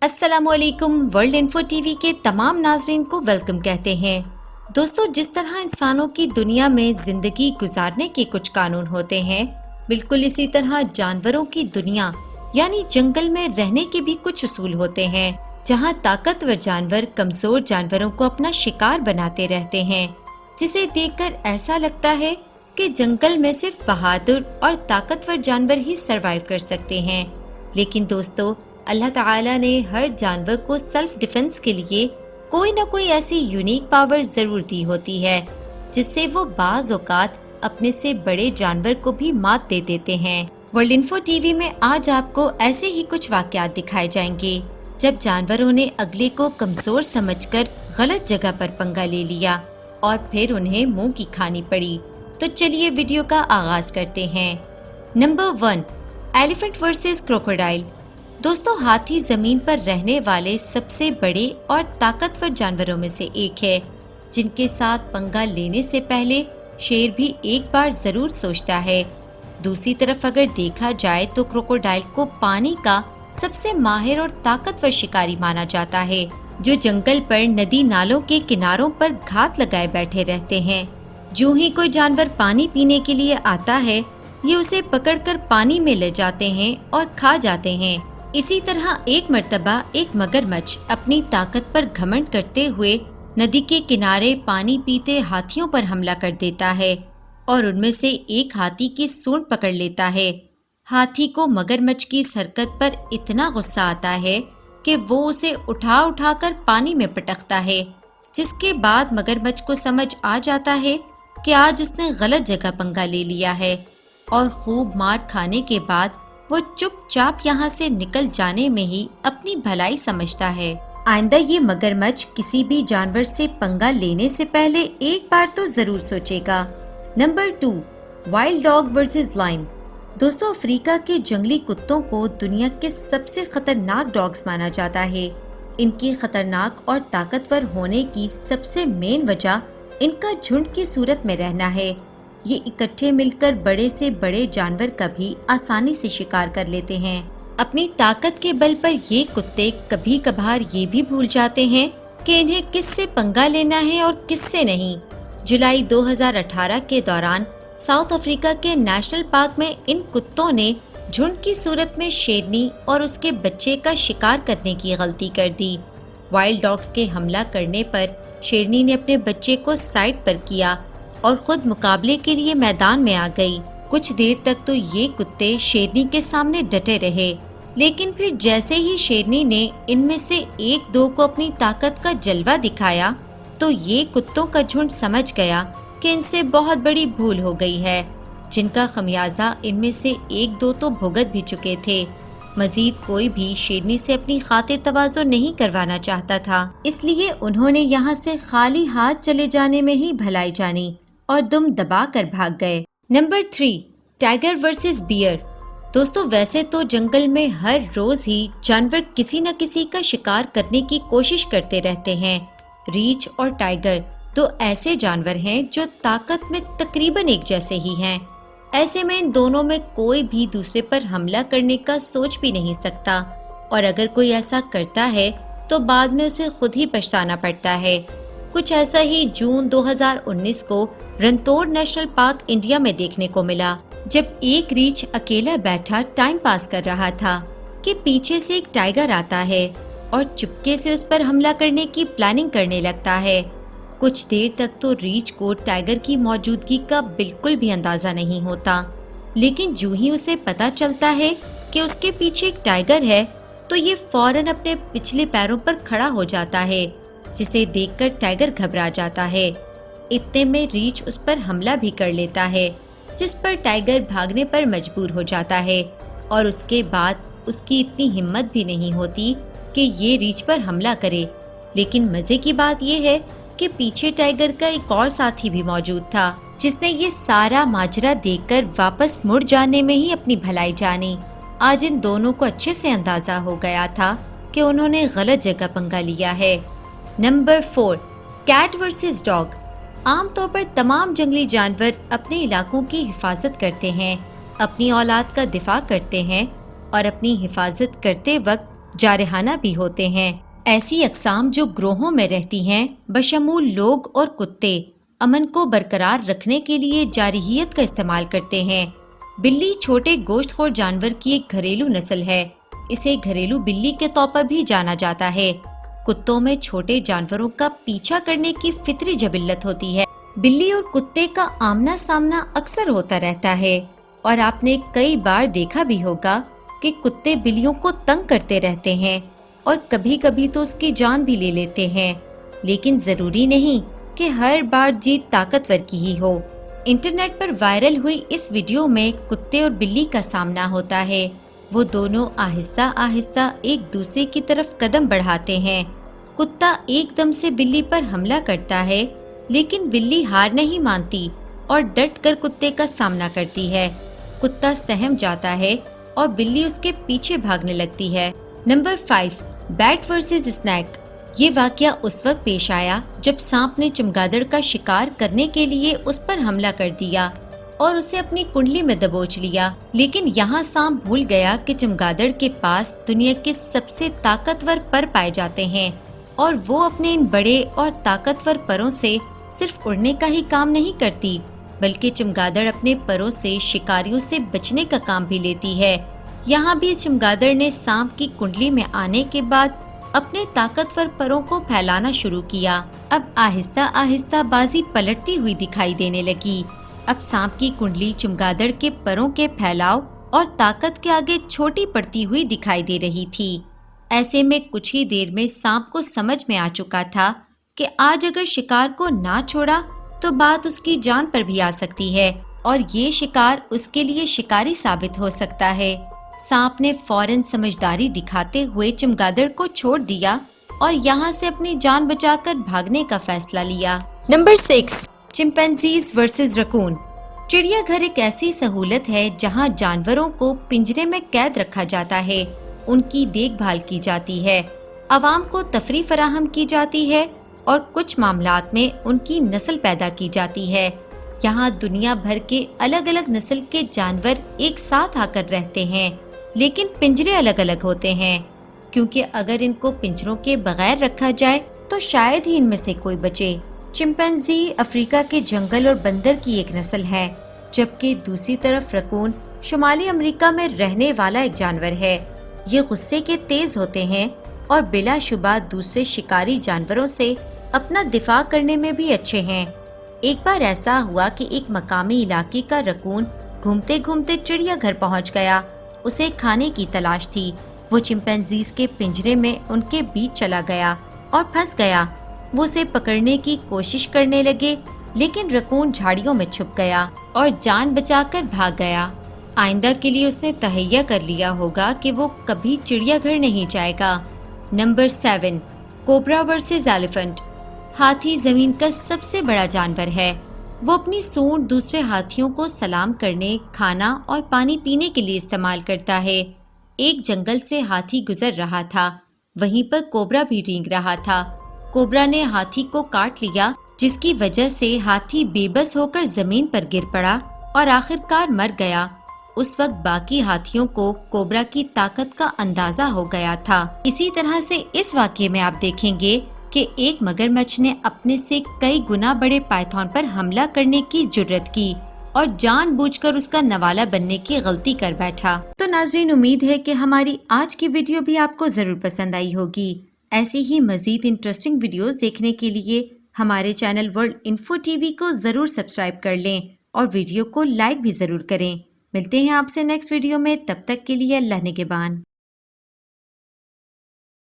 अस्सलाम वालेकुम। World info TV के तमाम नाज़रीन को वेलकम कहते हैं। दोस्तों, जिस तरह इंसानों की दुनिया में जिंदगी गुजारने के कुछ कानून होते हैं, बिल्कुल इसी तरह जानवरों की दुनिया यानी जंगल में रहने के भी कुछ उसूल होते हैं, जहां ताकतवर जानवर कमजोर जानवरों को अपना शिकार बनाते रहते हैं, जिसे देखकर ऐसा लगता है कि जंगल में सिर्फ बहादुर और ताकतवर जानवर ही सरवाइव कर सकते हैं। लेकिन दोस्तों, अल्लाह ताला ने हर जानवर को सेल्फ डिफेंस के लिए कोई न कोई ऐसी यूनिक पावर जरूर दी होती है, जिससे वो बाज औकात अपने से बड़े जानवर को भी मात दे देते हैं। वर्ल्ड इन्फो टीवी में आज आपको ऐसे ही कुछ वाकयात दिखाए जाएंगे, जब जानवरों ने अगले को कमजोर समझकर गलत जगह पर पंगा ले लिया और फिर उन्हें मुंह की खानी पड़ी। तो चलिए वीडियो का आगाज करते हैं। Number 1, elephant versus crocodile. दोस्तों, हाथी जमीन पर रहने वाले सबसे बड़े और ताकतवर जानवरों में से एक है, जिनके साथ पंगा लेने से पहले शेर भी एक बार जरूर सोचता है। दूसरी तरफ अगर देखा जाए तो क्रोकोडाइल को पानी का सबसे माहिर और ताकतवर शिकारी माना जाता है, जो जंगल पर नदी नालों के किनारों पर घात लगाए बैठे रहते हैं। जो ही कोई जानवर पानी पीने के लिए आता है, ये उसे पकड़कर पानी में ले जाते हैं और खा जाते हैं। इसी तरह एक मर्तबा एक मगरमच्छ अपनी ताकत पर घमंड करते हुए नदी के किनारे पानी पीते हाथियों पर हमला कर देता है और उनमें से एक हाथी की सूंड पकड़ लेता है। हाथी को मगरमच्छ की इस हरकत पर इतना गुस्सा आता है कि वो उसे उठा कर पानी में पटकता है, जिसके बाद मगरमच्छ को समझ आ जाता है कि आज उसने गलत जगह पंगा ले लिया है और खूब मार खाने के बाद वो चुपचाप यहाँ से निकल जाने में ही अपनी भलाई समझता है। आइंदा ये मगरमच्छ किसी भी जानवर से पंगा लेने से पहले एक बार तो जरूर सोचेगा। Number 2, wild dog versus lion. दोस्तों, अफ्रीका के जंगली कुत्तों को दुनिया के सबसे खतरनाक डॉग्स माना जाता है। इनकी खतरनाक और ताकतवर होने की सबसे मेन वजह इनका झुंड की सूरत में रहना है। ये इकट्ठे मिलकर बड़े से बड़े जानवर का भी आसानी से शिकार कर लेते हैं। अपनी ताकत के बल पर ये कुत्ते कभी कभार ये भी भूल जाते हैं कि इन्हें किससे पंगा लेना है और किससे नहीं। जुलाई 2018 के दौरान साउथ अफ्रीका के नेशनल पार्क में इन कुत्तों ने झुंड की सूरत में शेरनी और उसके बच्चे का शिकार करने की गलती कर दी। वाइल्ड डॉग्स के हमला करने पर शेरनी ने अपने बच्चे को साइड पर किया और खुद मुकाबले के लिए मैदान में आ गई। कुछ देर तक तो ये कुत्ते शेरनी के सामने डटे रहे, लेकिन फिर जैसे ही शेरनी ने इनमें से एक दो को अपनी ताकत का जलवा दिखाया, तो ये कुत्तों का झुंड समझ गया कि इनसे बहुत बड़ी भूल हो गई है, जिनका खमियाजा इनमें से एक दो तो भुगत भी चुके थे। मजीद कोई भी शेरनी से अपनी खातिर तवाज़ो नहीं करवाना चाहता था, इसलिए उन्होंने यहाँ से खाली हाथ चले जाने में ही भलाई जानी और दुम दबा कर भाग गए। Number 3, tiger versus bear. दोस्तों, वैसे तो जंगल में हर रोज ही जानवर किसी न किसी का शिकार करने की कोशिश करते रहते हैं। रीछ और टाइगर दो ऐसे जानवर हैं जो ताकत में तकरीबन एक जैसे ही हैं। ऐसे में इन दोनों में कोई भी दूसरे पर हमला करने का सोच भी नहीं सकता, और अगर कोई ऐसा करता है तो बाद में उसे खुद ही पछताना पड़ता है। कुछ ऐसा ही जून 2019 को रंतोर नेशनल पार्क इंडिया में देखने को मिला, जब एक रीछ अकेला बैठा टाइम पास कर रहा था कि पीछे से एक टाइगर आता है और चुपके से उस पर हमला करने की प्लानिंग करने लगता है। कुछ देर तक तो रीछ को टाइगर की मौजूदगी का बिल्कुल भी अंदाजा नहीं होता, लेकिन जो ही उसे पता चलता है कि उसके पीछे एक टाइगर है, तो ये फौरन अपने पिछले पैरों पर खड़ा हो जाता है, जिसे देखकर टाइगर घबरा जाता है। इतने में रीछ उस पर हमला भी कर लेता है, जिस पर टाइगर भागने पर मजबूर हो जाता है, और उसके बाद उसकी इतनी हिम्मत भी नहीं होती कि ये रीछ पर हमला करे। लेकिन मजे की बात यह है कि पीछे टाइगर का एक और साथी भी मौजूद था, जिसने ये सारा माजरा देखकर वापस मुड़ जाने में ही अपनी भलाई जानी। आज इन दोनों को अच्छे से अंदाजा हो गया था कि उन्होंने गलत जगह पंगा लिया है। Number 4, cat versus dog. आमतौर पर तमाम जंगली जानवर अपने इलाकों की हिफाजत करते हैं, अपनी औलाद का दिफा करते हैं और अपनी हिफाजत करते वक्त جارحانہ بھی ہوتے ہیں۔ ایسی اقسام جو گروہوں میں رہتی ہیں بشمول لوگ اور کتے امن کو برقرار رکھنے کے لیے جارحیت کا استعمال کرتے ہیں۔ بلی چھوٹے گوشت خور جانور کی ایک گھریلو نسل ہے۔ اسے گھریلو بلی کے طور پر بھی جانا جاتا ہے۔ کتوں میں چھوٹے جانوروں کا پیچھا کرنے کی فطری جبلت ہوتی ہے۔ بلی اور کتے کا آمنا سامنا اکثر ہوتا رہتا ہے، اور آپ نے کئی بار دیکھا بھی ہوگا کہ کتے بلیوں کو تنگ کرتے رہتے ہیں اور کبھی کبھی تو اس کی جان بھی لے لیتے ہیں، لیکن ضروری نہیں کہ ہر بار جیت طاقتور کی ہی ہو۔ انٹرنیٹ پر وائرل ہوئی اس ویڈیو میں کتے اور بلی کا سامنا ہوتا ہے۔ وہ دونوں آہستہ آہستہ ایک دوسرے کی طرف قدم بڑھاتے ہیں۔ کتا ایک دم سے بلی پر حملہ کرتا ہے، لیکن بلی ہار نہیں مانتی اور ڈٹ کر کتے کا سامنا کرتی ہے۔ کتا سہم جاتا ہے اور بلی اس کے پیچھے بھاگنے لگتی ہے۔ Number 5، bat versus snake. یہ واقعہ اس وقت پیش آیا جب سانپ نے چمگادڑ کا شکار کرنے کے لیے اس پر حملہ کر دیا اور اسے اپنی کنڈلی میں دبوچ لیا، لیکن یہاں سانپ بھول گیا کہ چمگادڑ کے پاس دنیا کے سب سے طاقتور پر پائے جاتے ہیں، اور وہ اپنے ان بڑے اور طاقتور پروں سے صرف اڑنے کا ہی کام نہیں کرتی، بلکہ چمگادڑ اپنے پروں سے شکاریوں سے بچنے کا کام بھی لیتی ہے۔ یہاں بھی چمگادڑ نے سانپ کی کنڈلی میں آنے کے بعد اپنے طاقتور پروں کو پھیلانا شروع کیا۔ اب آہستہ آہستہ بازی پلٹتی ہوئی دکھائی دینے لگی۔ اب سانپ کی کنڈلی چمگادڑ کے پروں کے پھیلاؤ اور طاقت کے آگے چھوٹی پڑتی ہوئی دکھائی دے رہی تھی۔ ایسے میں کچھ ہی دیر میں سانپ کو سمجھ میں آ چکا تھا کہ آج اگر شکار کو نہ چھوڑا تو بات اس کی جان پر بھی آ سکتی ہے، اور یہ شکار اس کے لیے شکاری ثابت ہو سکتا ہے۔ سانپ نے فوراً سمجھداری دکھاتے ہوئے چمگادڑ کو چھوڑ دیا اور یہاں سے اپنی جان بچا کر بھاگنے کا فیصلہ لیا۔ نمبر 6، چمپینزیز ورسز رکون۔ چڑیا گھر ایک ایسی سہولت ہے جہاں جانوروں کو پنجرے میں قید رکھا جاتا ہے، ان کی دیکھ بھال کی جاتی ہے، عوام کو تفریح فراہم کی جاتی ہے، اور کچھ معاملات میں ان کی نسل پیدا کی جاتی ہے۔ یہاں دنیا بھر کے الگ الگ نسل کے جانور ایک ساتھ آ کر رہتے ہیں، لیکن پنجرے الگ الگ ہوتے ہیں، کیونکہ اگر ان کو پنجروں کے بغیر رکھا جائے تو شاید ہی ان میں سے کوئی بچے۔ چمپینزی افریقہ کے جنگل اور بندر کی ایک نسل ہے، جبکہ دوسری طرف رکون شمالی امریکہ میں رہنے والا ایک جانور ہے۔ یہ غصے کے تیز ہوتے ہیں اور بلا شبہ دوسرے شکاری جانوروں سے اپنا دفاع کرنے میں بھی اچھے ہیں۔ ایک بار ایسا ہوا کہ ایک مقامی علاقے کا رکون گھومتے گھومتے چڑیا گھر پہنچ گیا۔ اسے کھانے کی تلاش تھی۔ وہ چمپینزیز کے پنجرے میں ان کے بیچ چلا گیا اور پھنس گیا۔ وہ اسے پکڑنے کی کوشش کرنے لگے، لیکن رکون جھاڑیوں میں چھپ گیا اور جان بچا کر بھاگ گیا۔ آئندہ کے لیے اس نے تہیہ کر لیا ہوگا کہ وہ کبھی چڑیا گھر نہیں جائے گا۔ Number 7، cobra versus elephant. ہاتھی زمین کا سب سے بڑا جانور ہے۔ وہ اپنی سونڈ دوسرے ہاتھیوں کو سلام کرنے، کھانا اور پانی پینے کے لیے استعمال کرتا ہے۔ ایک جنگل سے ہاتھی گزر رہا تھا، وہیں پر کوبرا بھی رینگ رہا تھا۔ کوبرا نے ہاتھی کو کاٹ لیا، جس کی وجہ سے ہاتھی بے بس ہو کر زمین پر گر پڑا اور آخرکار مر گیا۔ اس وقت باقی ہاتھیوں کو کوبرا کی طاقت کا اندازہ ہو گیا تھا۔ اسی طرح سے اس واقعے میں آپ دیکھیں گے کہ ایک مگرمچھ نے اپنے سے کئی گنا بڑے پائتھون پر حملہ کرنے کی جرت کی اور جان بوجھ کر اس کا نوالا بننے کی غلطی کر بیٹھا۔ تو ناظرین، امید ہے کہ ہماری آج کی ویڈیو بھی آپ کو ضرور پسند آئی ہوگی۔ ایسی ہی مزید انٹرسٹنگ ویڈیوز دیکھنے کے لیے ہمارے channel world info T V کو ضرور سبسکرائب کر لیں اور ویڈیو کو لائک بھی ضرور کریں۔ ملتے ہیں آپ سے نیکسٹ ویڈیو میں، تب تک کے لیے اللہ نگہبان۔